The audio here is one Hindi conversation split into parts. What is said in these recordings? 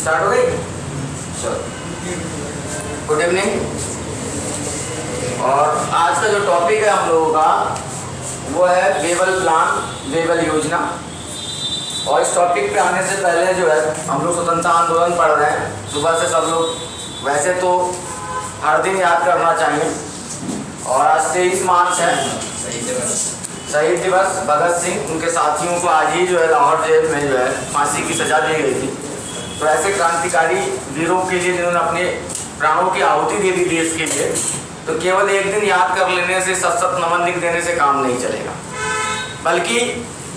स्टार्ट हो गई। चलो, गुड इवनिंग। और आज का जो टॉपिक है हम लोगों का वो है वेबल प्लान, वेबल योजना। और इस टॉपिक पे आने से पहले जो है हम लोग स्वतंत्रता आंदोलन पढ़ रहे हैं सुबह से सब लोग। वैसे तो हर दिन याद करना चाहिए। और आज 23 मार्च है, शहीद दिवस। भगत सिंह उनके साथियों को आज ही जो है लाहौर जेल में जो है फांसी की सजा दी गई थी। तो ऐसे क्रांतिकारी वीरों के लिए जिन्होंने अपने प्राणों की आहुति दे दी देश के लिए, तो केवल एक दिन याद कर लेने से, सत सत नमन लिख देने से काम नहीं चलेगा। बल्कि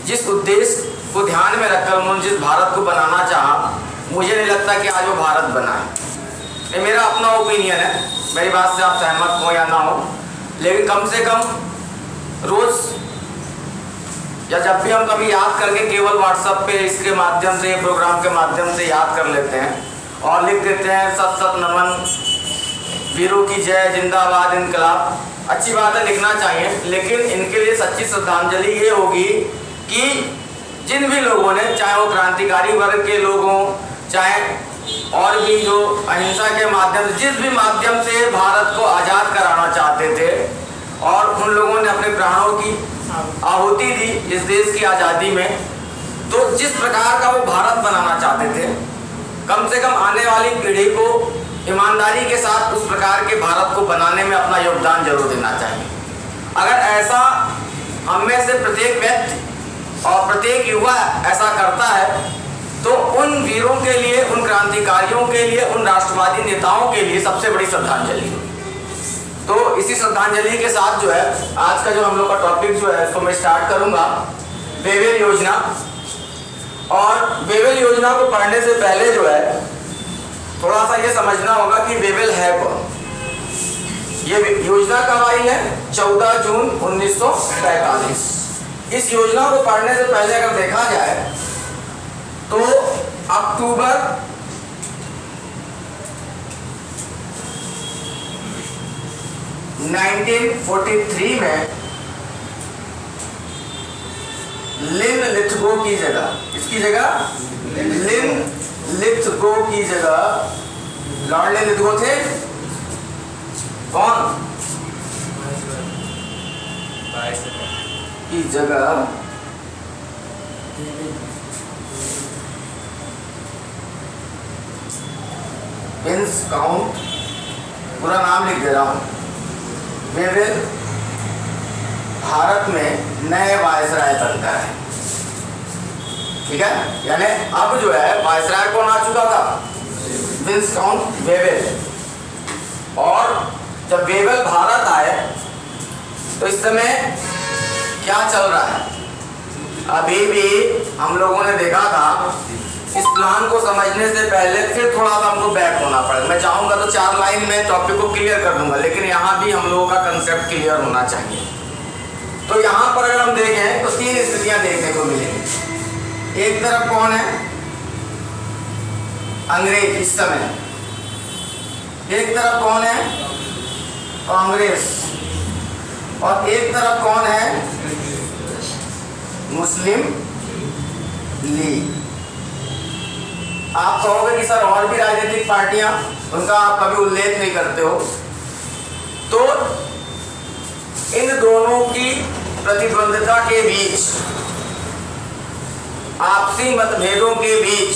जिस उद्देश्य को ध्यान में रखकर उन्होंने जिस भारत को बनाना चाहा, मुझे नहीं लगता कि आज वो भारत बना है। ये मेरा अपना ओपिनियन है, मेरी बात से आप सहमत हो या ना हो, लेकिन कम से कम रोज या जब भी हम कभी याद करके केवल व्हाट्सएप पे इसके माध्यम से, प्रोग्राम के माध्यम से याद कर लेते हैं और लिख देते हैं सत सत नमन, वीरों की जय, जिंदाबाद, इनकलाब। अच्छी बात है, लिखना चाहिए, लेकिन इनके लिए सच्ची श्रद्धांजलि ये होगी कि जिन भी लोगों ने, चाहे वो क्रांतिकारी वर्ग के लोग हों, चाहे और भी जो अहिंसा के माध्यम से, जिस भी माध्यम से भारत को आज़ाद कराना चाहते थे और उन लोगों ने अपने प्राणों की आहुति दी इस देश की आज़ादी में, तो जिस प्रकार का वो भारत बनाना चाहते थे, कम से कम आने वाली पीढ़ी को ईमानदारी के साथ उस प्रकार के भारत को बनाने में अपना योगदान जरूर देना चाहिए। अगर ऐसा हम में से प्रत्येक व्यक्ति और प्रत्येक युवा ऐसा करता है, तो उन वीरों के लिए, उन क्रांतिकारियों के लिए, उन राष्ट्रवादी नेताओं के लिए सबसे बड़ी श्रद्धांजलि होगी। तो इसी श्रद्धांजलि के साथ जो है आज का जो हम लोग का टॉपिक जो है इसको मैं स्टार्ट करूंगा, वेवेल योजना। और वेवेल योजना को पढ़ने से पहले जो है थोड़ा सा ये समझना होगा कि वेवेल है कौन। ये योजना कब आई है? 14 जून 1945। इस योजना को पढ़ने से पहले अगर देखा जाए तो अक्टूबर 1943 में लिन लिथगो की जगह, इसकी जगह लिन लिथगो की जगह, लॉर्ड लिन लिथगो थे कौन की जगह विस्काउंट, पूरा नाम लिख दे रहा हूं, वेवेल भारत में नए वायसराय बनता है। ठीक है, यानी अब जो है वायसराय कौन आ चुका था? विस्काउंट वेवेल। और जब वेवेल भारत आए तो इस समय क्या चल रहा है? अभी भी हम लोगों ने देखा था, इस प्लान को समझने से पहले फिर थोड़ा सा हमको बैक होना पड़ेगा। मैं चाहूंगा तो 4 लाइन में टॉपिक को क्लियर कर दूंगा, लेकिन यहाँ भी हम लोगों का कंसेप्ट क्लियर होना चाहिए। तो यहाँ पर अगर हम देखें तो 3 स्थितियां देखने को मिलेंगी। एक तरफ कौन है? अंग्रेज इस समय। एक तरफ कौन है? कांग्रेस। और एक तरफ कौन है? मुस्लिम लीग। आप कहोगे कि सर और भी राजनीतिक पार्टियां, उनका आप कभी उल्लेख नहीं करते हो। तो इन दोनों की प्रतिद्वंद्विता के बीच, आपसी मतभेदों के बीच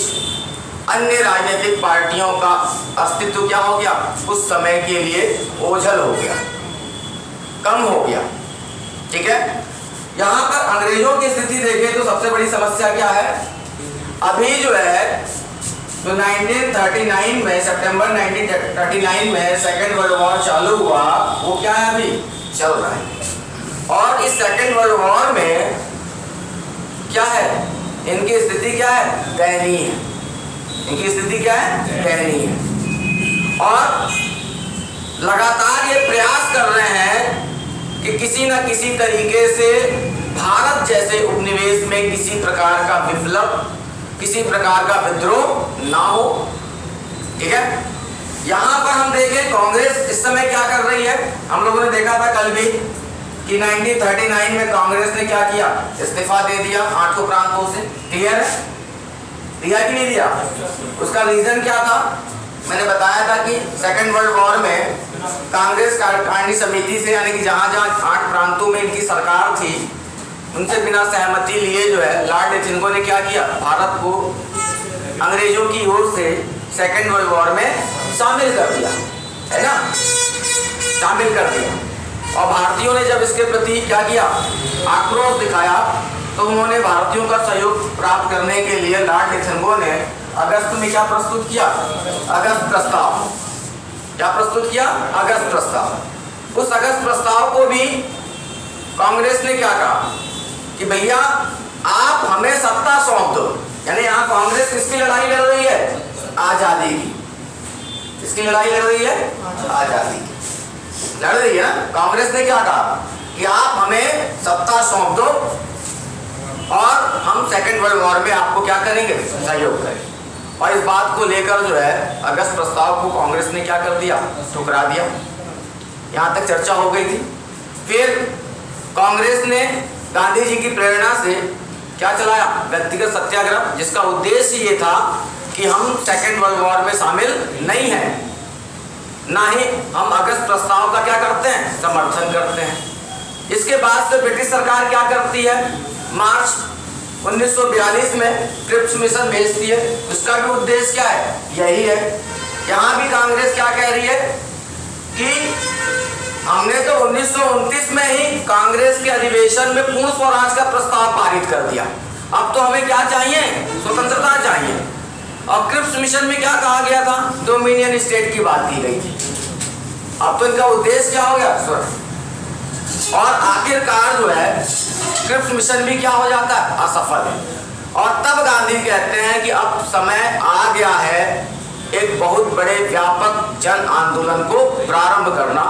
अन्य राजनीतिक पार्टियों का अस्तित्व क्या हो गया? उस समय के लिए ओझल हो गया, कम हो गया। ठीक है, यहाँ पर अंग्रेजों की स्थिति देखें तो सबसे बड़ी समस्या क्या है? अभी जो है तो 1939 में, सितंबर 1939 में सेकेंड वर्ल्ड वॉर चालू हुआ, वो क्या है? अभी चल रहा है। और इस सेकेंड वर्ल्ड वॉर में क्या है? इनकी स्थिति क्या है? दयनीय है। इनकी स्थिति क्या है? दयनीय। और लगातार ये प्रयास कर रहे हैं कि किसी न किसी तरीके से भारत जैसे उपनिवेश में किसी प्रकार का विप्लव, किसी प्रकार का विद्रोह ना हो। ठीक है, यहां पर हम देखें कांग्रेस इस समय क्या कर रही है। हम लोगों ने देखा था कल भी कि 1939 में कांग्रेस ने क्या किया? इस्तीफा दे दिया 8 प्रांतों से। क्लियर है? दिया कि नहीं दिया? उसका रीजन क्या था? मैंने बताया था कि सेकेंड वर्ल्ड वॉर में कांग्रेस कार्यकारिणी समिति से, यानी कि जहां जहां 8 प्रांतों में इनकी सरकार थी, उनसे बिना सहमति लिए जो है लॉर्ड लेचिनको ने क्या किया, भारत को अंग्रेजों की ओर से सेकेंड वर्ल्ड वॉर में शामिल कर दिया, है ना, शामिल कर दिया। और भारतीयों ने जब इसके प्रति क्या किया, आक्रोश दिखाया, तो उन्होंने भारतीयों का सहयोग प्राप्त करने के लिए लॉर्ड लेचिनको ने अगस्त में क्या प्रस्तुत किया, अगस्त प्रस्ताव। क्या प्रस्तुत किया? अगस्त प्रस्ताव। उस अगस्त प्रस्ताव को भी कांग्रेस ने क्या कहा कि भैया आप हमें सत्ता सौंप दो। यानी यहाँ कांग्रेस किसकी लड़ाई लड़ रही है? आजादी की। किसकी लड़ाई लड़ रही है? आजादी की लड़ रही है ना। कांग्रेस ने क्या कहा कि आप हमें सत्ता सौंप दो और हम सेकेंड वर्ल्ड वॉर में आपको क्या करेंगे, सहयोग करेंगे। और इस बात को लेकर जो है अगस्त प्रस्ताव को कांग्रेस ने क्या कर दिया, ठुकरा दिया। यहाँ तक चर्चा हो गई थी। फिर कांग्रेस ने गांधी जी की प्रेरणा से क्या चलाया, व्यक्तिगत सत्याग्रह, जिसका उद्देश्य ये था कि हम सेकेंड वर्ल्ड वॉर में शामिल नहीं हैं, ना ही हम अगस्त प्रस्ताव का क्या करते हैं, समर्थन करते हैं। इसके बाद से ब्रिटिश सरकार क्या करती है, मार्च 1942 में क्रिप्स मिशन भेजती है। उसका भी उद्देश्य क्या है, यही है। यहाँ भी कांग्रेस क्या कह रही है कि हमने तो 1929 में ही कांग्रेस के अधिवेशन में पूर्ण स्वराज का प्रस्ताव पारित कर दिया, अब तो हमें क्या चाहिए, स्वतंत्रता चाहिए। और क्रिप्स मिशन में क्या कहा गया था, डोमिनियन स्टेट की बात की गई थी। अब तो इनका उद्देश्य क्या हो गया, और आखिरकार जो है क्रिप्स मिशन भी क्या हो जाता है, असफल है। और तब गांधी कहते हैं कि अब समय आ गया है एक बहुत बड़े व्यापक जन आंदोलन को प्रारंभ करना।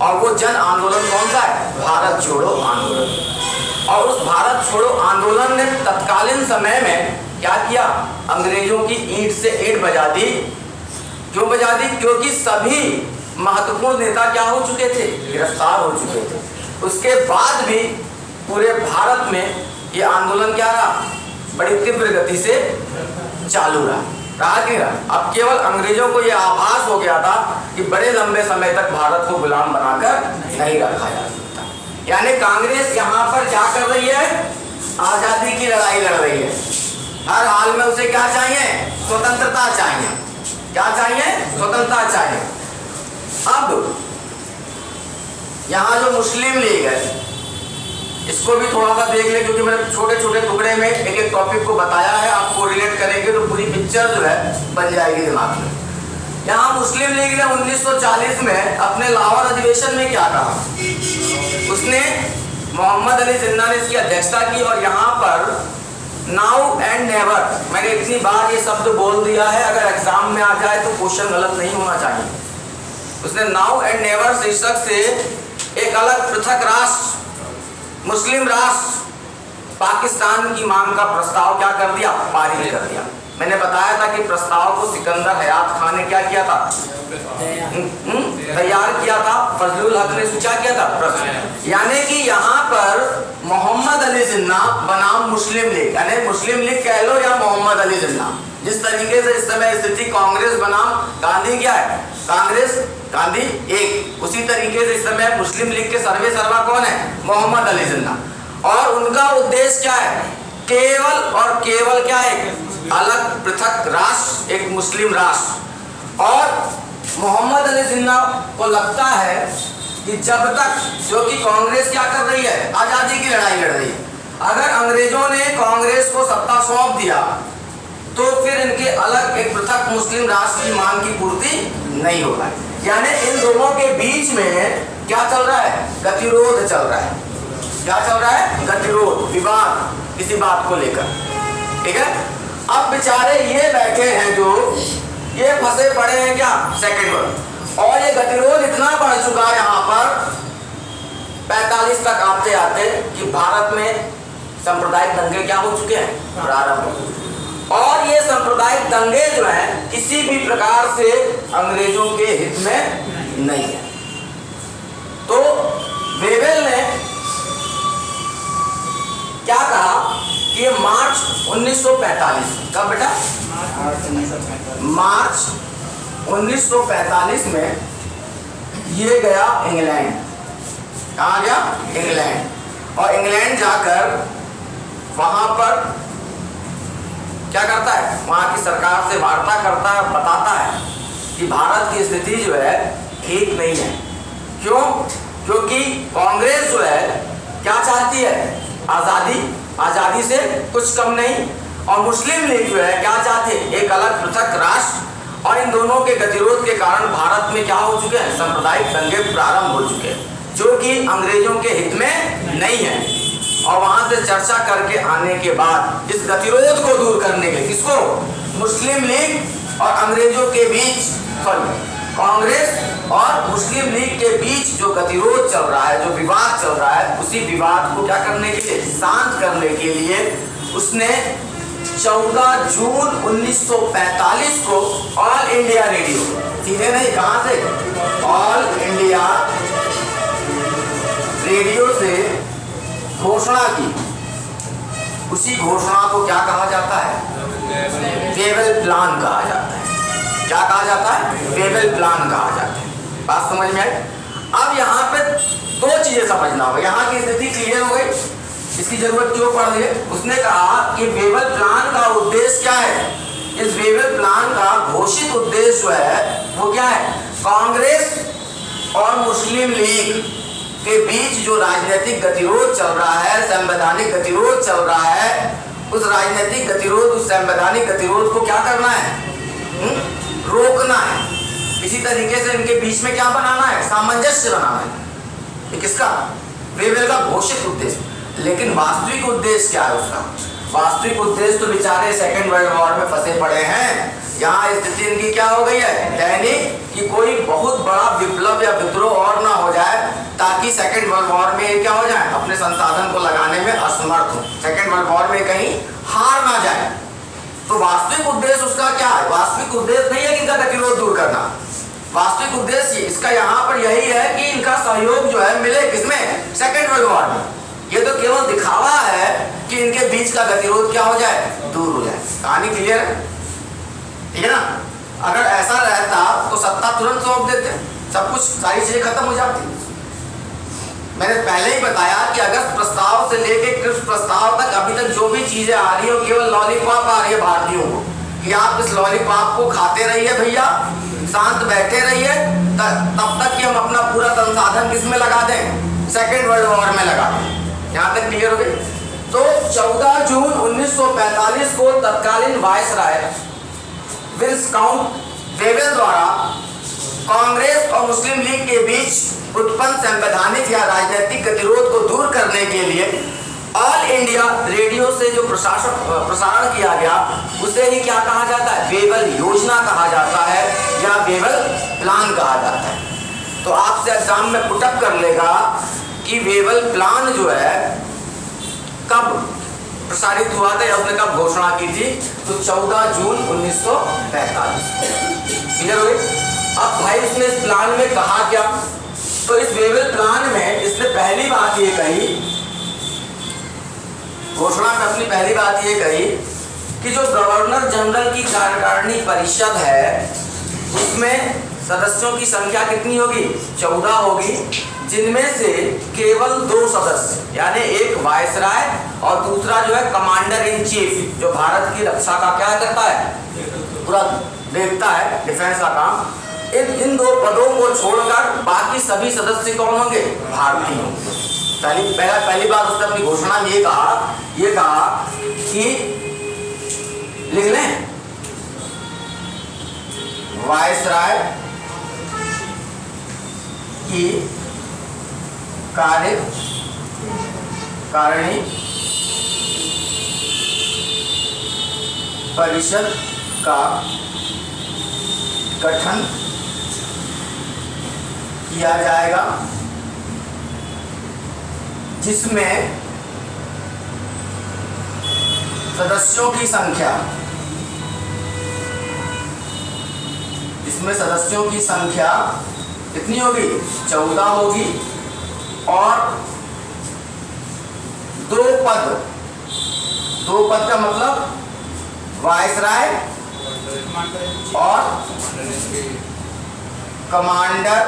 और वो जन आंदोलन कौन सा है, भारत छोड़ो आंदोलन। और उस भारत छोड़ो आंदोलन ने तत्कालीन समय में क्या किया, अंग्रेजों की ईंट से ईंट बजा दी। क्यों बजा दी? क्योंकि सभी महत्वपूर्ण नेता क्या हो चुके थे, गिरफ्तार हो चुके थे। उसके बाद भी पूरे भारत में ये आंदोलन क्या रहा, बड़ी तीव्र गति से चालू रहा कि रहा। अब केवल अंग्रेजों को ये आभास हो गया था कि बड़े लंबे समय तक भारत को गुलाम बनाकर नहीं रखा जा सकता। यानी कांग्रेस यहाँ पर क्या कर रही है, आजादी की लड़ाई लड़ रही है। हर हाल में उसे क्या चाहिए, स्वतंत्रता चाहिए। क्या चाहिए, स्वतंत्रता चाहिए। अब यहाँ जो मुस्लिम लीग है, इसको भी थोड़ा सा देख ले, क्योंकि मैंने छोटे छोटे टुकड़े में एक एक टॉपिक को बताया है। आपको रिलेट करेंगे तो पूरी पिक्चर जो है बन जाएगी दिमाग में। यहाँ मुस्लिम लीग ने 1940 में अपने लाहौर अधिवेशन में क्या कहा, उसने मोहम्मद अली जिन्ना ने इसकी अध्यक्षता की। और यहाँ पर नाउ एंड नेवर, मैंने इतनी बार ये शब्द बोल दिया है, अगर एग्जाम में आ जाए तो क्वेश्चन गलत नहीं होना चाहिए। उसने नाउ एंड नेवर शीर्षक से एक अलग पृथक राष्ट्र, मुस्लिम राष्ट्र पाकिस्तान की मांग का प्रस्ताव क्या कर दिया, पारित कर दिया। मैंने बताया था कि प्रस्ताव को सिकंदर हयात खान ने क्या किया था, तैयार किया था। फजलुल हक ने इसको क्या किया था, यानी कि यहाँ पर मोहम्मद अली जिन्ना बनाम मुस्लिम लीग, यानी मुस्लिम लीग कह लो या मोहम्मद अली जिन्ना, जिस तरीके से इस समय स्थिति कांग्रेस बनाम गांधी क्या है, कांग्रेस गांधी एक, उसी तरीके से इस समय मुस्लिम लीग के सर्वे सर्वा कौन है, मोहम्मद अली जिन्ना। और उनका उद्देश्य क्या है, केवल और केवल क्या है, अलग पृथक राष्ट्र, एक मुस्लिम राष्ट्र। और मोहम्मद अली जिन्ना को लगता है कि जब तक, जो कि कांग्रेस क्या कर रही है, आजादी की लड़ाई लड़ रही है, अगर अंग्रेजों ने कांग्रेस को सत्ता सौंप दिया तो फिर इनके अलग एक पृथक मुस्लिम राष्ट्र की मांग की पूर्ति नहीं होगा। यानी इन दोनों के बीच में क्या चल रहा है, गतिरोध चल रहा है। क्या चल रहा है, गतिरोध, विवाद, किसी बात को लेकर। ठीक है, अब बेचारे ये बैठे हैं जो ये फंसे पड़े हैं क्या, सेकंड वर्ल्ड। और ये गतिरोध इतना बढ़ चुका है यहाँ पर 45 तक आते आते कि भारत में सांप्रदायिक दंगे क्या हो चुके हैं, प्रारंभ। और ये सांप्रदायिक दंगे जो हैं किसी भी प्रकार से अंग्रेजों के हित में नहीं है। तो वेवेल ने क्या कहा कि ये मार्च 1945, कब बेटा, मार्च 1945 में ये गया इंग्लैंड। कहाँ गया? इंग्लैंड। और इंग्लैंड जाकर वहां पर क्या करता है, वहां की सरकार से वार्ता करता है, बताता है कि भारत की स्थिति जो है ठीक नहीं है। क्यों? क्योंकि कांग्रेस जो है क्या चाहती है? आज़ादी, आज़ादी से कुछ कम नहीं। और मुस्लिम लीग जो है क्या चाहती है? एक अलग पृथक राष्ट्र। और इन दोनों के गतिरोध के कारण भारत में क्या हो चुके हैं? सांप्रदायिक दंगे प्रारंभ हो चुके हैं, जो कि अंग्रेजों के हित में नहीं है। और वहां से चर्चा करके आने के बाद इस गतिरोध को दूर करने के, किसको? मुस्लिम लीग और अंग्रेजों के बीच, सॉरी, कांग्रेस और मुस्लिम लीग के बीच जो गतिरोध चल रहा है, जो विवाद चल रहा है, उसी विवाद को क्या करने के लिए? शांत करने के लिए उसने 14 जून 1945 को ऑल इंडिया रेडियो, सीधे नहीं, कहां से? ऑल इंडिया रेडियो से घोषणा की। उसी घोषणा को क्या कहा जाता है? वेबल प्लान कहा जाता है। क्या कहा जाता है? वेबल प्लान कहा जाता है। बात समझ में आई? अब यहाँ पे दो चीजें समझना होगा। यहाँ की स्थिति क्लियर हो गई, इसकी जरूरत क्यों पड़ रही है? उसने कहा कि वेबल प्लान का उद्देश्य क्या है? इस वेबल प्लान का घोषित उद्देश्य जो है वो क्या है? कांग्रेस और मुस्लिम लीग के बीच जो राजनीतिक गतिरोध चल रहा है, संवैधानिक गतिरोध चल रहा है, उस राजनीतिक गतिरोध, उस संवैधानिक गतिरोध को क्या करना है? रोकना है। इसी तरीके से इनके बीच में क्या बनाना है? सामंजस्य बनाना है। ये किसका? वेबल का घोषित उद्देश्य। लेकिन वास्तविक उद्देश्य क्या है उसका? वास्तविक उद्देश्य तो बेचारे सेकेंड वर्ल्ड वॉर में फंसे पड़े हैं। यहाँ स्थिति इनकी क्या हो गई है? दैनिक, कि कोई बहुत बड़ा विप्लव या विद्रोह और ना हो जाए, ताकि सेकेंड वर्ल्ड वॉर में ये क्या हो जाए? अपने संसाधन को लगाने में असमर्थ हो, सेकेंड वर्ल्ड वॉर में कहीं हार ना जाए। तो वास्तविक उद्देश्य उसका क्या है? वास्तविक उद्देश्य नहीं है कि इनका गतिरोध दूर करना। वास्तविक उद्देश्य इसका यहाँ पर यही है कि इनका सहयोग जो है मिले, किसमें? सेकेंड वर्ल्ड वॉर में। ये तो केवल दिखावा है कि इनके बीच का गतिरोध क्या हो जाए? दूर हो जाए। कहानी क्लियर है? ठीक है ना? अगर ऐसा रहता तो सत्ता तुरंत सौंप देते, सब कुछ, सारी चीजें खत्म हो जाती। मैंने पहले ही बताया कि अगस्त प्रस्ताव से लेके कृष्ण प्रस्ताव तक अभी तक जो भी चीजें आ रही है, केवल लॉलीपॉप आ रही है भारतीयों को, कि आप इस लॉलीपॉप को खाते रहिए भैया, शांत बैठे रहिए, तब तक कि हम अपना पूरा संसाधन किसमें लगा दें? सेकेंड वर्ल्ड वॉर में लगा दें। यहाँ तक क्लियर हो गई? तो 14 जून 1945 को तत्कालीन वायसराय विस्काउंट वेबल द्वारा कांग्रेस और मुस्लिम लीग के बीच उत्पन्न संवैधानिक या राजनीतिक गतिरोध को दूर करने के लिए ऑल इंडिया रेडियो से जो प्रसारण किया गया, उसे ही क्या कहा जाता है? वेबल योजना कहा जाता है या वेबल प्लान कहा जाता है। तो आपसे एग्जाम में पुटअप कर लेगा कि वेबल प्लान जो है कब प्रसारित हुआ था या उसने कब घोषणा की थी? तो 14 जून 1945। क्लियर हो गई? अब भाई इसने इस प्लान में कहा क्या? तो इस वेबल प्लान में इसने पहली बात ये कही, घोषणा में अपनी पहली बात ये कही कि जो गवर्नर जनरल की कार्यकारिणी परिषद है, उसमें सदस्यों की संख्या कितनी होगी? 14 होगी, जिनमें से केवल 2 सदस्य, यानी एक वायसराय और दूसरा जो है कमांडर इन चीफ, जो भारत की रक्षा का क्या करता है? पूरा देखता है, डिफेंस का काम। इन 2 पदों को छोड़कर बाकी सभी सदस्य कौन होंगे? भारतीय होंगे। पहली बात उसने अपनी घोषणा में ये कहा कि लिख लें, वायसराय की कार्यकारिणी परिषद का गठन किया जाएगा, जिसमें सदस्यों की संख्या कितनी होगी? 14 होगी और 2 पद का मतलब वायसराय और कमांडर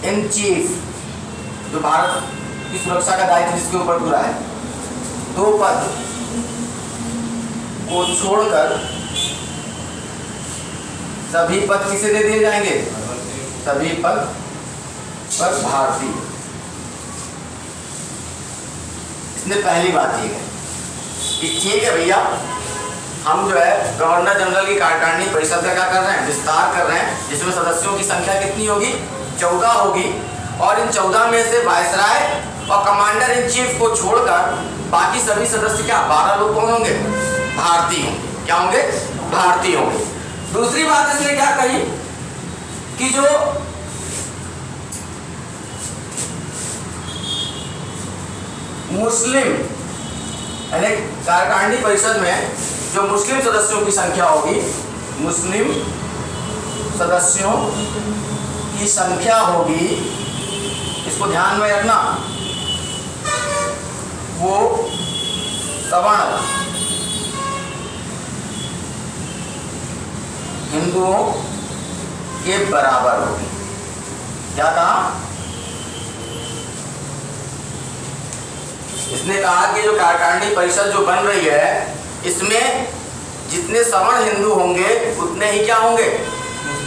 इन चीफ, जो भारत की सुरक्षा का दायित्व जिसके ऊपर पूरा है, दो पद को छोड़कर सभी पद किसे दे दिए जाएंगे? सभी पद पर भारतीय। इसमें पहली बात ये है कि ठीक है भैया, हम जो है गवर्नर जनरल की कार्यकारिणी परिषद का क्या कर रहे हैं? विस्तार कर रहे हैं, जिसमें सदस्यों की संख्या कितनी होगी? 14 होगी। और इन 14 में से वायसराय और कमांडर इन चीफ को छोड़कर बाकी सभी सदस्य क्या 12 लोग कौन होंगे? भारतीय होंगे। क्या होंगे? भारतीय होंगे। दूसरी बात इसने क्या कही कि जो मुस्लिम यानी कार्यकारिणी परिषद में जो मुस्लिम सदस्यों की संख्या होगी, मुस्लिम सदस्यों की संख्या होगी, इसको ध्यान में रखना, वो सवर्ण हिंदुओं के बराबर होगी। क्या कहा? इसने कहा कि जो कार्यकारिणी परिषद जो बन रही है, इसमें जितने सवर्ण हिंदू होंगे उतने ही क्या होंगे?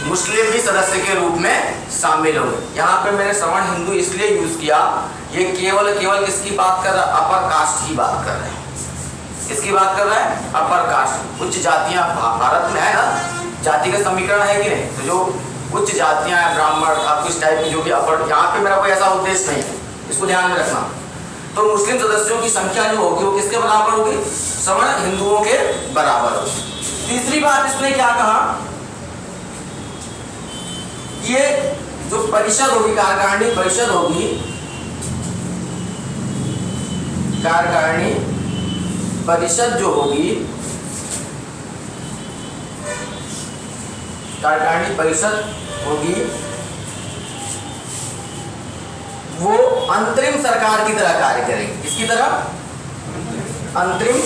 मुस्लिम भी सदस्य के रूप में शामिल होंगे। यहाँ पे मैंने सवर्ण हिंदू इसलिए यूज किया, ये केवल किसकी बात कर रहा है? अपर कास्ट की बात कर रहे हैं। किसकी बात कर रहा है? Upper caste. उच्च जातियां भारत में है ना, जाति का समीकरण है कि नहीं? तो जो उच्च जातियां हैं, ब्राह्मण, आपको इस टाइप की जो भी अपर, यहाँ पे मेरा कोई ऐसा उद्देश्य नहीं है, इसको ध्यान में रखना। तो मुस्लिम सदस्यों की संख्या जो होगी वो किसके बराबर होगी? सवर्ण हिंदुओं के बराबर होगी। तीसरी बात इसने क्या कहा? ये जो परिषद होगी, कार्यकारिणी परिषद होगी, कार्यकारिणी परिषद जो होगी, कार्यकारिणी परिषद होगी, वो अंतरिम सरकार की तरह कार्य करेगी। किसकी तरह? अंतरिम,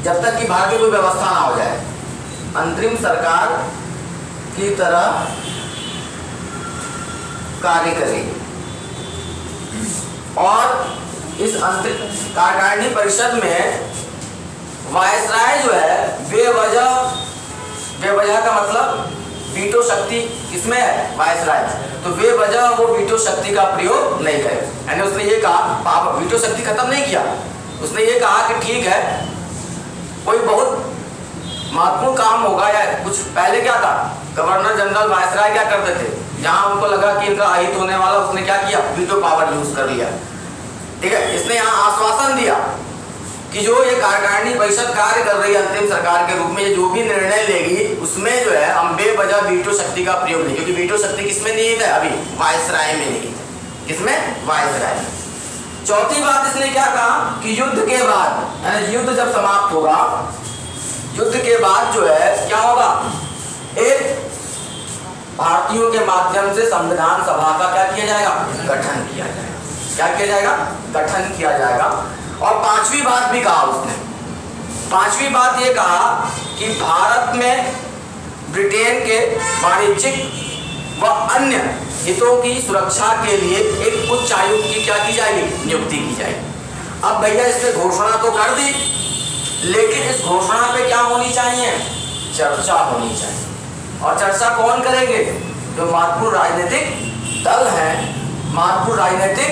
जब तक कि बाहर की कोई व्यवस्था ना हो जाए, अंतरिम सरकार की तरह कार्य करेगी। और इस अंतरिम कार्यकारिणी परिषद में वायसराय जो है बेवजह का मतलब वीटो शक्ति किसमें है? वायसराय। तो बेवजह वो वीटो शक्ति का प्रयोग नहीं करे। यानी उसने ये कहा, वीटो शक्ति खत्म नहीं किया, उसने ये कहा कि ठीक है, कोई बहुत महत्वपूर्ण काम होगा या कुछ, पहले क्या था, गवर्नर जनरल वायसराय क्या करते थे, जहां उनको लगा कि इनका अहित होने वाला, उसने क्या किया? वीटो पावर यूज कर लिया। ठीक है, इसने यहाँ आश्वासन दिया कि जो ये कार्यकारिणी परिषद कार्य कर रही है अंतरिम सरकार के रूप में, ये जो भी निर्णय लेगी उसमें जो है हम बेवजह वीटो शक्ति का प्रयोग नहीं, क्योंकि वीटो शक्ति किसमें निहित है? अभी वायसराय में निहित है। किसमें? वायसराय। चौथी बात इसने क्या कहा कि युद्ध के बाद, यानी युद्ध जब समाप्त होगा, युद्ध के बाद जो है क्या होगा? एक भारतीयों के माध्यम से संविधान सभा का क्या किया जाएगा? गठन किया जाएगा। क्या किया जाएगा? गठन किया जाएगा। और पांचवी बात भी कहा उसने, पांचवी बात ये कहा कि भारत में ब्रिटेन के वाणिज्यिक व अन्य हितों की सुरक्षा के लिए एक उच्च आयोग की क्या की जाएगी? नियुक्ति की जाएगी। अब भैया इसने घोषणा तो कर दी, लेकिन इस घोषणा पे क्या होनी चाहिए? चर्चा होनी चाहिए। और चर्चा कौन करेंगे? जो महत्वपूर्ण राजनीतिक दल हैं, महत्वपूर्ण राजनीतिक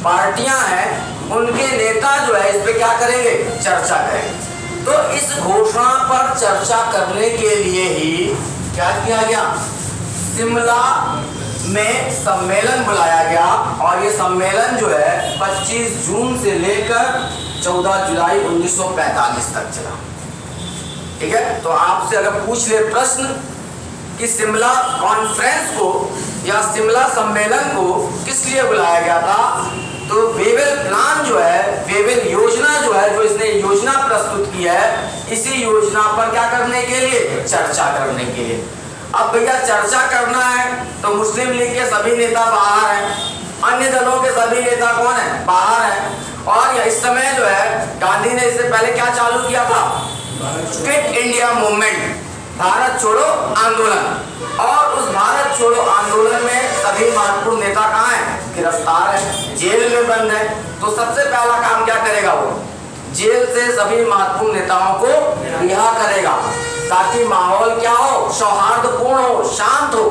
पार्टियां हैं, उनके नेता जो है इस पे क्या करेंगे? चर्चा करेंगे। तो इस घोषणा पर चर्चा करने के लिए ही क्या किया गया? शिमला में सम्मेलन बुलाया गया। और ये सम्मेलन जो है 25 जून से लेकर 14 जुलाई 1945 तक चला। ठीक है, तो आपसे अगर पूछ ले प्रश्न कि शिमला कॉन्फ्रेंस को या शिमला सम्मेलन को किस लिए बुलाया गया था, तो वेवेल प्लान जो है, वेवेल योजना जो है, जो इसने योजना प्रस्तुत की है, इसी योजना पर क्या करने के लिए? चर्चा करने के लिए। अब भैया चर्चा करना है तो मुस्लिम लीग के सभी नेता बाहर हैं, अन्य दलों के सभी नेता कौन है? बाहर हैं। और इस समय जो है गांधी ने इससे पहले क्या चालू किया था? Quit India movement. भारत छोड़ो आंदोलन। और उस भारत छोड़ो आंदोलन में सभी महत्वपूर्ण नेता कहाँ हैं? गिरफ्तार है, जेल में बंद है। तो सबसे पहला काम क्या करेगा वो? जेल से सभी महत्वपूर्ण नेताओं को रिहा करेगा, ताकि माहौल क्या हो? सौहार्दपूर्ण हो, शांत हो।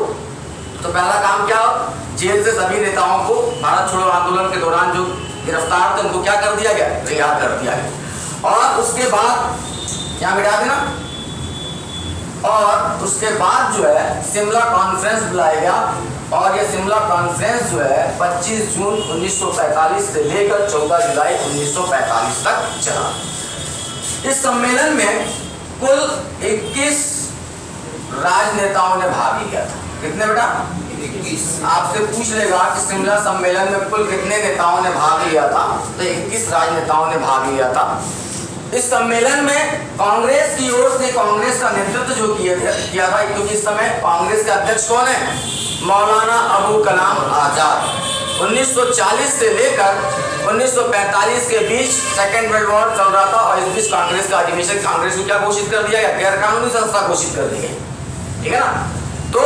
तो पहला काम क्या हो? जेल से सभी नेताओं को भारत छोड़ो आंदोलन के दौरान जो गिरफ्तार थे उनको क्या कर दिया गया? रिहा कर दिया गया। और उसके बाद यहाँ मिटा देना। और उसके बाद जो है शिमला कॉन्फ्रेंस बुलाया गया। और ये शिमला कॉन्फ्रेंस जो है 25 जून 1945 से लेकर 14 जुलाई 1945 तक चला। इस सम्मेलन में कुल 21 राजनेताओं ने भाग लिया था। कितने बेटा? 21। आपसे पूछ लेगा कि शिमला सम्मेलन में कुल कितने नेताओं ने भाग लिया था, तो 21 राजनेताओं ने भाग लिया था। इस सम्मेलन में कांग्रेस की ओर से कांग्रेस का नेतृत्व जो किया था, क्योंकि इस समय कांग्रेस के अध्यक्ष कौन है? मौलाना अबू कलाम आजाद। 1940 से लेकर 1945 के बीच सेकेंड वर्ल्ड वॉर चल रहा था और इस बीच कांग्रेस का अधिवेशन कांग्रेस को क्या घोषित कर दिया गया? गैर कानूनी संस्था घोषित कर दी गई। ठीक है ना? तो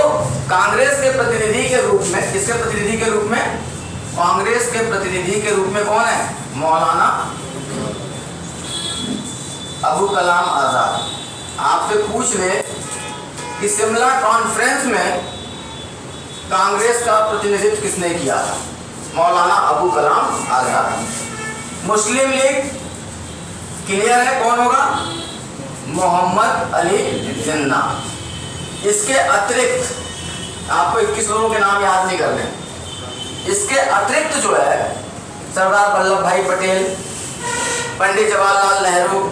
कांग्रेस के प्रतिनिधि के रूप में, किसके प्रतिनिधि के रूप में? कांग्रेस के प्रतिनिधि के रूप में कौन है? मौलाना अबू कलाम आजाद। आपसे पूछ ले कि शिमला कॉन्फ्रेंस में कांग्रेस का प्रतिनिधित्व किसने किया था? मौलाना अबू कलाम आजाद। मुस्लिम लीग क्लियर है कौन होगा? मोहम्मद अली जिन्ना। इसके अतिरिक्त आपको 21 लोगों के नाम याद नहीं करने। इसके अतिरिक्त जो है सरदार वल्लभ भाई पटेल, पंडित जवाहरलाल नेहरू,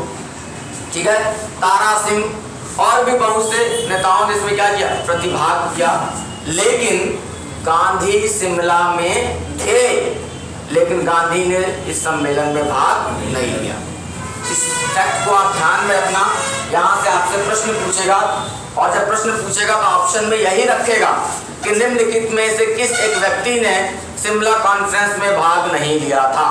ठीक है, तारा सिंह और भी बहुत से नेताओं ने इसमें क्या किया? प्रतिभाग किया। लेकिन गांधी शिमला में थे, लेकिन गांधी ने इस सम्मेलन में भाग नहीं लिया। इस फैक्ट को आप ध्यान में रखना। यहाँ से आपसे प्रश्न पूछेगा और जब प्रश्न पूछेगा तो ऑप्शन में यही रखेगा कि निम्नलिखित में से किस एक व्यक्ति ने शिमला कॉन्फ्रेंस में भाग नहीं लिया था।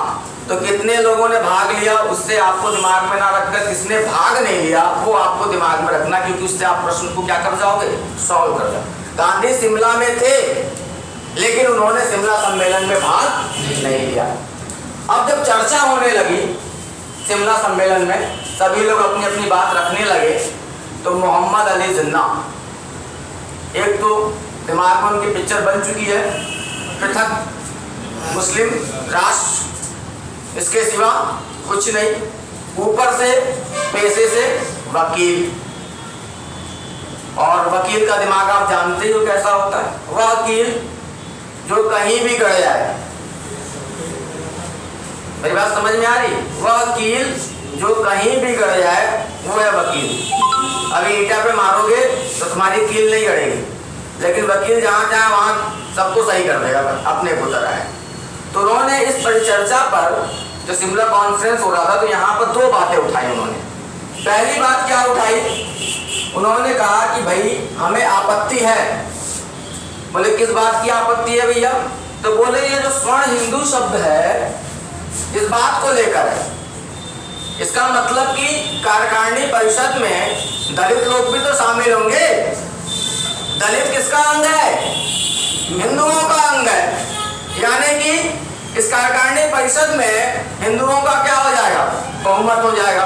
तो कितने लोगों ने भाग लिया उससे आपको दिमाग में ना रखकर किसने भाग नहीं लिया वो आपको दिमाग में रखना, क्योंकि उससे आप प्रश्न को क्या कर जाओगे? सॉल्व कर जाओगे। गांधी शिमला में थे लेकिन उन्होंने शिमला सम्मेलन में भाग नहीं लिया। अब जब चर्चा होने लगी शिमला सम्मेलन में, सभी लोग अपनी अपनी बात रखने लगे, तो मोहम्मद अली जिन्ना, एक तो दिमाग में उनकी पिक्चर बन चुकी है पृथक मुस्लिम राष्ट्र, इसके सिवा कुछ नहीं, ऊपर से पैसे से वकील, और वकील का दिमाग आप जानते हो कैसा होता है। वह वकील जो कहीं भी गड़ जाए, मेरी बात समझ में आ रही? वह वकील जो कहीं भी गड़ जाए वो है वकील। अभी ईटा पे मारोगे तो तुम्हारी कील नहीं गड़ेगी, लेकिन वकील जहाँ चाहे वहाँ सबको सही कर देगा अपने को तरह है। तो उन्होंने इस परिचर्चा पर जो शिमला कॉन्फ्रेंस हो रहा था, तो यहाँ पर दो बातें उठाई उन्होंने। पहली बात क्या उठाई? उन्होंने कहा कि भाई हमें आपत्ति है। बोले किस बात की आपत्ति है भैया? तो बोले ये जो स्वर्ण हिंदू शब्द है इस बात को लेकर है। इसका मतलब कि कार्यकारिणी परिषद में दलित लोग भी तो शामिल होंगे। दलित किसका अंग है? हिंदुओं का अंग है। यानी कि इस कार्यकारिणी परिषद में हिंदुओं का क्या हो जाएगा? बहुमत हो जाएगा।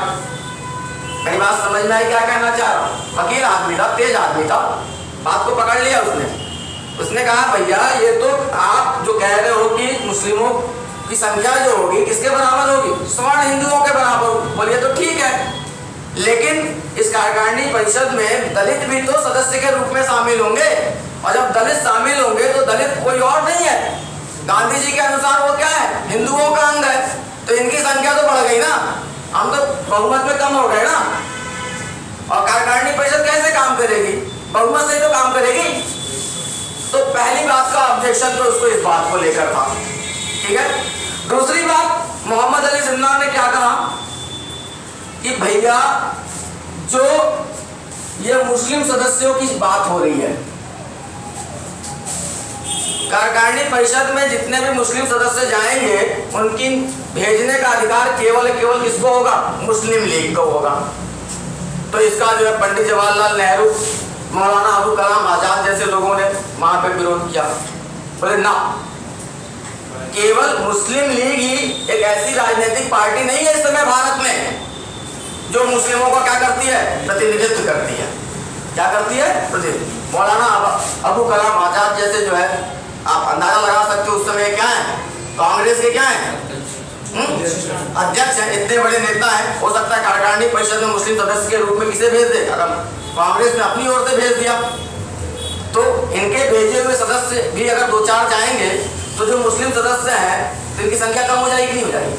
मेरी बात समझ में आई क्या कहना चाह रहा हूँ? वकील आदमी था, तेज आदमी था, बात को पकड़ लिया उसने कहा भैया ये तो आप जो कह रहे हो कि मुस्लिमों की संख्या जो होगी किसके बराबर होगी? स्वर्ण हिंदुओं के बराबर। बोलिए तो ठीक है, लेकिन इस कार्यकारिणी परिषद में दलित भी तो सदस्य के रूप में शामिल होंगे, और जब दलित शामिल होंगे तो दलित कोई और नहीं है, गांधी जी के अनुसार वो क्या है? हिंदुओं का अंग है। तो इनकी संख्या तो बढ़ गई ना, हम तो बहुमत में कम हो गए ना। और कार्यकारिणी परिषद कैसे काम करेगी? बहुमत से तो काम करेगी। तो पहली बात का ऑब्जेक्शन तो उसको इस बात को लेकर था, ठीक है। दूसरी बात, मोहम्मद अली जिन्ना ने क्या कहा कि भैया जो ये मुस्लिम सदस्यों की बात हो रही है, कार्यकारिणी परिषद में जितने भी मुस्लिम सदस्य जाएंगे उनकी भेजने का अधिकार केवल किसको होगा? मुस्लिम लीग को होगा। तो इसका जो है पंडित जवाहरलाल नेहरू, मौलाना अबुल कलाम आजाद जैसे लोगों ने वहां पे विरोध किया। बोले ना, केवल मुस्लिम लीग ही एक ऐसी राजनीतिक पार्टी नहीं है इस समय भारत में जो मुस्लिमों का क्या करती है, प्रतिनिधित्व करती है। क्या करती है? प्रतिनिधित्व। मौलाना अबुल कलाम आजाद जैसे जो है, आप अंदाजा लगा सकते हो उस समय क्या है, कांग्रेस के क्या है अध्यक्ष हैं, इतने बड़े नेता हैं। हो सकता है कार्यकारिणी परिषद में मुस्लिम सदस्य के रूप में किसे भेज दे, अगर कांग्रेस ने अपनी ओर से भेज दिया तो इनके भेजे हुए सदस्य भी अगर 2-4 जाएंगे तो जो मुस्लिम सदस्य हैं तो इनकी संख्या कम हो जाएगी, नहीं हो जाएगी।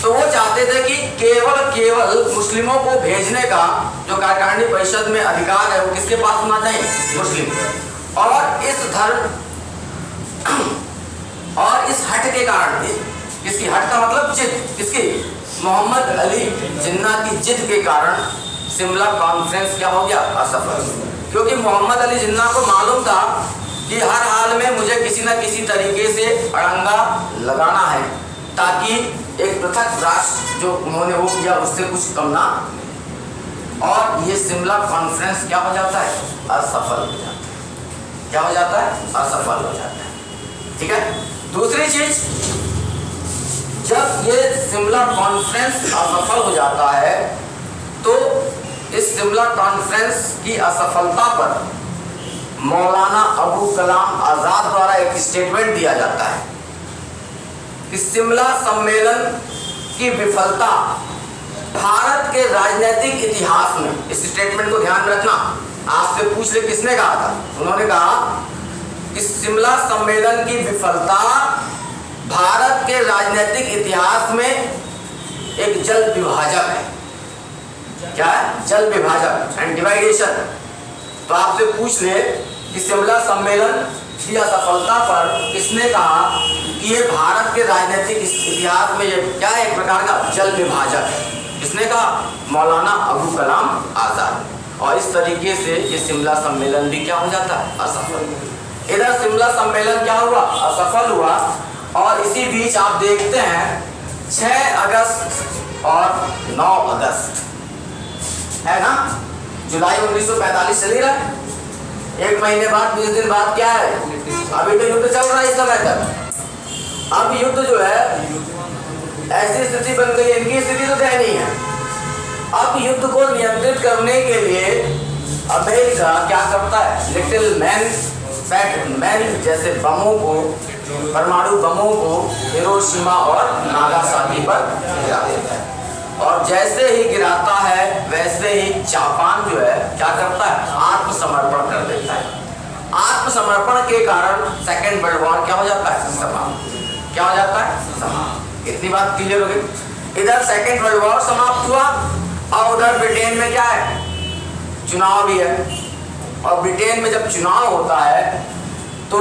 तो वो चाहते थे कि केवल मुस्लिमों को भेजने का जो कार्यकारिणी परिषद में अधिकार है वो किसके पास होना चाहिए, मुस्लिम। और इस धर्म और इस हट के कारण, किसकी हट का मतलब जिद, किसकी, मोहम्मद अली जिन्ना की जिद के कारण शिमला कॉन्फ्रेंस क्या हो गया, असफल। क्योंकि मोहम्मद अली जिन्ना को मालूम था कि हर हाल में मुझे किसी न किसी तरीके से अड़ंगा लगाना है ताकि एक पृथक राष्ट्र जो उन्होंने वो किया उससे कुछ कम ना, और ये शिमला कॉन्फ्रेंस क्या हो जाता है, असफल हो जाता है। क्या हो जाता है, असफल हो जाता है। ठीक है। दूसरी चीज, जब ये शिमला कॉन्फ्रेंस असफल हो जाता है तो इस शिमला कॉन्फ्रेंस की असफलता पर मौलाना अबुल कलाम आजाद द्वारा एक स्टेटमेंट दिया जाता है कि शिमला सम्मेलन की विफलता भारत के राजनीतिक इतिहास में, इस स्टेटमेंट को ध्यान में रखना, आपसे पूछ ले किसने कहा था, उन्होंने कहा कि शिमला सम्मेलन की विफलता भारत के राजनीतिक इतिहास में एक जल विभाजक है। क्या है? जल विभाजक एंड डिवाइडेशन। तो आपसे पूछ ले कि शिमला सम्मेलन की असफलता पर किसने कहा कि ये भारत के राजनीतिक इतिहास में ये क्या है, एक प्रकार का जल विभाजक है। किसने कहा? मौलाना अबुल कलाम आजाद। और इस तरीके से ये शिमला सम्मेलन भी क्या हो जाता है, असफल। इधर शिमला सम्मेलन क्या हुआ, असफल हुआ। और इसी बीच आप देखते हैं 6 अगस्त और 9 अगस्त है ना, जुलाई 1945 चल ही रहा है। 1 महीने बाद 20 दिन बाद क्या है, अभी तो युद्ध चल रहा है इस समय तक। अब युद्ध जो है ऐसी स्थिति बन गई, इनकी स्थिति तो दयनीय है। अब युद्ध को नियंत्रित करने के लिए अमेरिका क्या करता है, लिटिल मैन फैट मैन जैसे बमों को, परमाणु बमों को हिरोशिमा और नागासाकी पर गिरा देता है। और जैसे ही गिराता है वैसे ही जापान जो है क्या करता है, आत्मसमर्पण कर देता है। आत्मसमर्पण के कारण सेकेंड वर्ल्ड वॉर क्या हो जाता है, समाप्त। क्या हो जाता है, समाप्त। इतनी बात क्लियर हो गई। इधर सेकेंड वर्ल्ड वॉर समाप्त हुआ और उधर ब्रिटेन में क्या है, चुनाव भी है। और ब्रिटेन में जब चुनाव होता है तो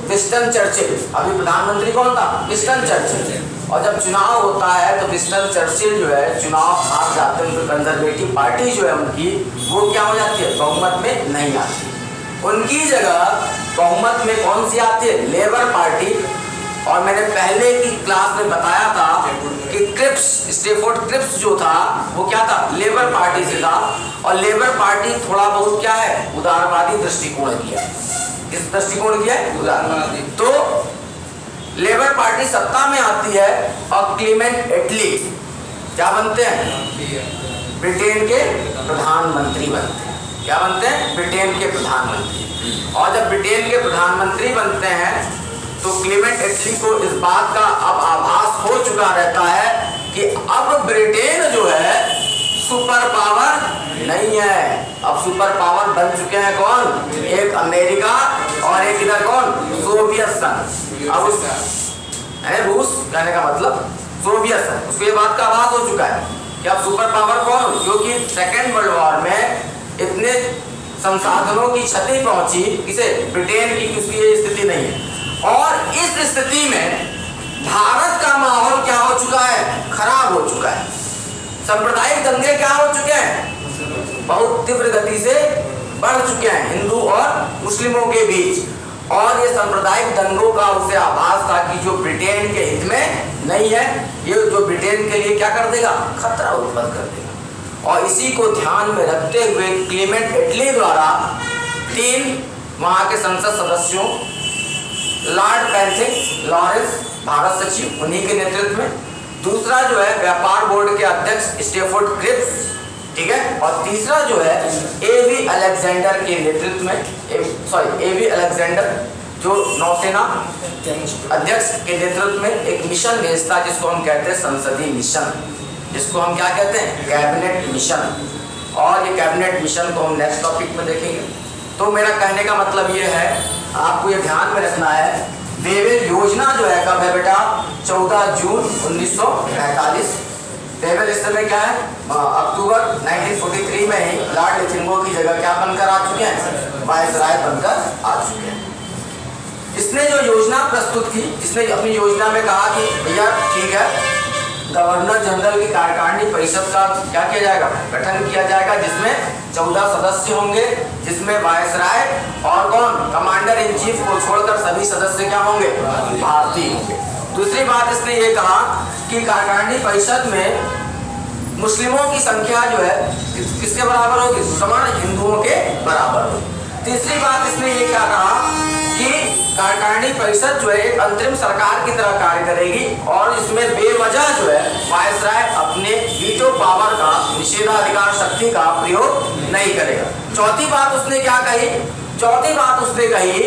विंस्टन चर्चिल, अभी प्रधानमंत्री कौन था, विंस्टन चर्चिल। और जब चुनाव होता है तो विंस्टन चर्चिल जो है चुनाव हार जाते हैं, तो कंजर्वेटिव पार्टी जो है उनकी वो क्या हो जाती है, बहुमत में नहीं आती। उनकी जगह बहुमत में कौन सी आती है, लेबर पार्टी। और मैंने पहले की क्लास में बताया था कि क्रिप्स, स्टेफोर्ड क्रिप्स जो था वो क्या था, लेबर पार्टी से था। और लेबर पार्टी थोड़ा बहुत क्या है, उदारवादी दृष्टिकोण किया। किस दृष्टिकोण किया है, उदारवादी। तो लेबर पार्टी सत्ता में आती है और क्लीमेंट एटली क्या बनते हैं, ब्रिटेन के प्रधानमंत्री बनते हैं। क्या बनते हैं, ब्रिटेन के प्रधानमंत्री। और जब ब्रिटेन के प्रधानमंत्री बनते हैं तो क्लीमेंट एटली को इस बात का अब आभास हो चुका रहता है कि अब ब्रिटेन जो है सुपर पावर नहीं है, अब सुपर पावर बन चुके हैं कौन, एक अमेरिका और एक इधर कौन, सोवियत संघ। अब रूस कहने का मतलब सोवियत संघ, उसको ये बात का आभास हो चुका है कि अब सुपर पावर कौन, क्योंकि सेकेंड वर्ल्ड वॉर में इतने संसाधनों की क्षति पहुंची किसे, ब्रिटेन की, उसकी ये स्थिति नहीं है। और इस स्थिति में भारत का माहौल क्या हो चुका है, खराब हो चुका है। सांप्रदायिक दंगे क्या हो चुके हैं, बहुत तीव्र गति से बढ़ चुके हैं हिंदू और मुस्लिमों के बीच। और ये सांप्रदायिक दंगों का उसे आभास था कि जो ब्रिटेन के हित में नहीं है, ये जो ब्रिटेन के लिए क्या कर देगा, खतरा उत्पन्न कर देगा। और इसी को ध्यान में रखते हुए क्लेमेंट एटली द्वारा 3 वहाँ के संसद सदस्यों, लॉर्ड पैंथिक लॉरेंस भारत सचिव उन्हीं के नेतृत्व में, दूसरा जो है व्यापार बोर्ड के अध्यक्ष स्टेफोर्ड क्रिप्स, ठीक है, और तीसरा जो है एवी अलेक्जेंडर के नेतृत्व में, एवी अलेक्जेंडर जो नौसेना अध्यक्ष के नेतृत्व में एक मिशन भेजता जिसको हम कहते हैं संसदीय मिशन, जिसको हम क्या कहते हैं कैबिनेट मिशन। और ये कैबिनेट मिशन को हम नेक्स्ट टॉपिक में देखेंगे। तो मेरा कहने का मतलब ये है, आपको ये ध्यान में रखना है, वेवेल योजना जो है कब है बेटा 14 जून 1945। वेवेल इस समय क्या है अक्टूबर 1943 में ही लॉर्ड लिथिंगो की जगह क्या बनकर आ चुके हैं, वायसराय बनकर आ चुके हैं। इसने जो योजना प्रस्तुत की, जिसने अपनी योजना में कहा कि भैया ठीक है, गवर्नर जनरल की कार्यकारिणी परिषद का क्या किया जाएगा, गठन किया जाएगा, जिसमें 14 सदस्य होंगे, जिसमें वायसराय और कौन कमांडर इन चीफ को छोड़कर सभी सदस्य क्या होंगे, भारतीय होंगे। दूसरी बात इसने ये कहा कि कार्यकारिणी परिषद में मुस्लिमों की संख्या जो है किसके बराबर होगी, समान हिंदुओं के बराबर होगी। तीसरी बात इसने ये क्या कहा कि कार्यकारिणी परिषद जो है एक अंतरिम सरकार की तरह कार्य करेगी और इसमें बेवजह जो है वायसराय अपने वीटो पावर का, निषेधाधिकार शक्ति का प्रयोग नहीं करेगा। चौथी बात उसने क्या कही, चौथी बात उसने कही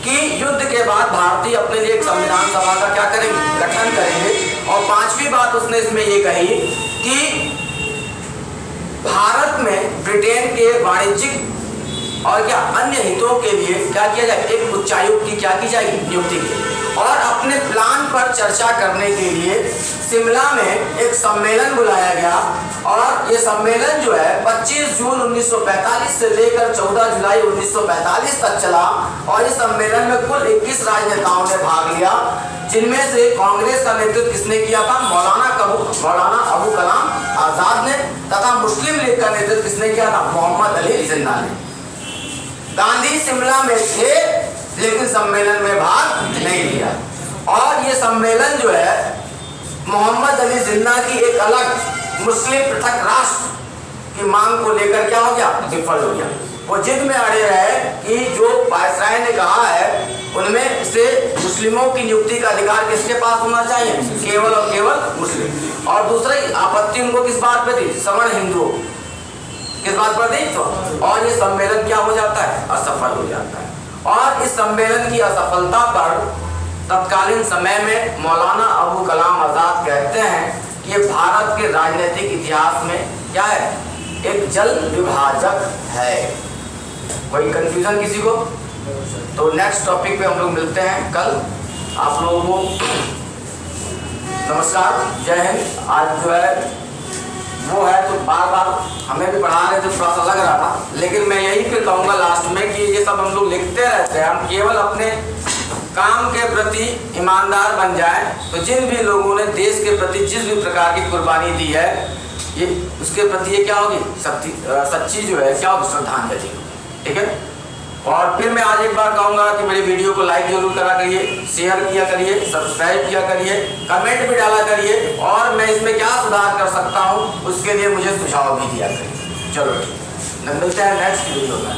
कि युद्ध के बाद भारतीय अपने लिए एक संविधान सभा का क्या करेंगे, गठन करेंगे। और पांचवी बात उसने इसमें ये कही कि भारत में ब्रिटेन के वाणिज्यिक और क्या अन्य हितों के लिए क्या किया जाए, एक उच्चायुक्त की क्या की जाएगी, नियुक्ति की। और अपने प्लान पर चर्चा करने के लिए शिमला में एक सम्मेलन बुलाया गया और ये सम्मेलन जो है 25 जून 1945 से लेकर 14 जुलाई 1945 तक चला। और इस सम्मेलन में कुल 21 राजनेताओं ने भाग लिया, जिनमें से कांग्रेस का नेतृत्व किसने किया था, मौलाना अबू कलाम आजाद ने, तथा मुस्लिम लीग का नेतृत्व किसने किया था, मोहम्मद अली जिन्ना ने। गांधी शिमला में थे लेकिन सम्मेलन में भाग नहीं लिया। और ये सम्मेलन जो है मोहम्मद अली जिन्ना की एक अलग मुस्लिम पृथक राष्ट्र की मांग को लेकर क्या हो गया, विफल हो गया। वो जिद में अड़े रहे कि जो वायसराय ने कहा है उनमें से मुस्लिमों की नियुक्ति का अधिकार किसके पास होना चाहिए, केवल और केवल मुस्लिम। और दूसरी आपत्ति उनको किस बात पे थी, सवर्ण हिंदुओं, किस बात पर थी। और ये सम्मेलन क्या हो जाता है, असफल हो जाता है। और इस सम्मेलन की असफलता पर तत्कालीन समय में मौलाना अबू कलाम आजाद कहते हैं कि ये भारत के राजनीतिक इतिहास में क्या है, एक जल विभाजक है। कोई कंफ्यूजन किसी को? तो नेक्स्ट टॉपिक पे हम लोग मिलते हैं कल। आप लोगों को नमस्कार, जय हिंद। आज जो है वो है तो बार बार हमें भी पढ़ा रहे थे, थोड़ा सा लग रहा था, लेकिन मैं यही फिर कहूँगा लास्ट में कि ये सब हम लोग लिखते रहते हैं, हम केवल अपने काम के प्रति ईमानदार बन जाएं। तो जिन भी लोगों ने देश के प्रति जिस भी प्रकार की कुर्बानी दी है, ये उसके प्रति ये क्या होगी, सच्ची जो है क्या होगी, श्रद्धांजलि। ठीक है। और फिर मैं आज एक बार कहूँगा कि मेरी वीडियो को लाइक जरूर करा करिए, शेयर किया करिए, सब्सक्राइब किया करिए, कमेंट भी डाला करिए, और मैं इसमें क्या सुधार कर सकता हूँ उसके लिए मुझे सुझाव भी दिया करिए। चलो मिलते हैं नेक्स्ट वीडियो में।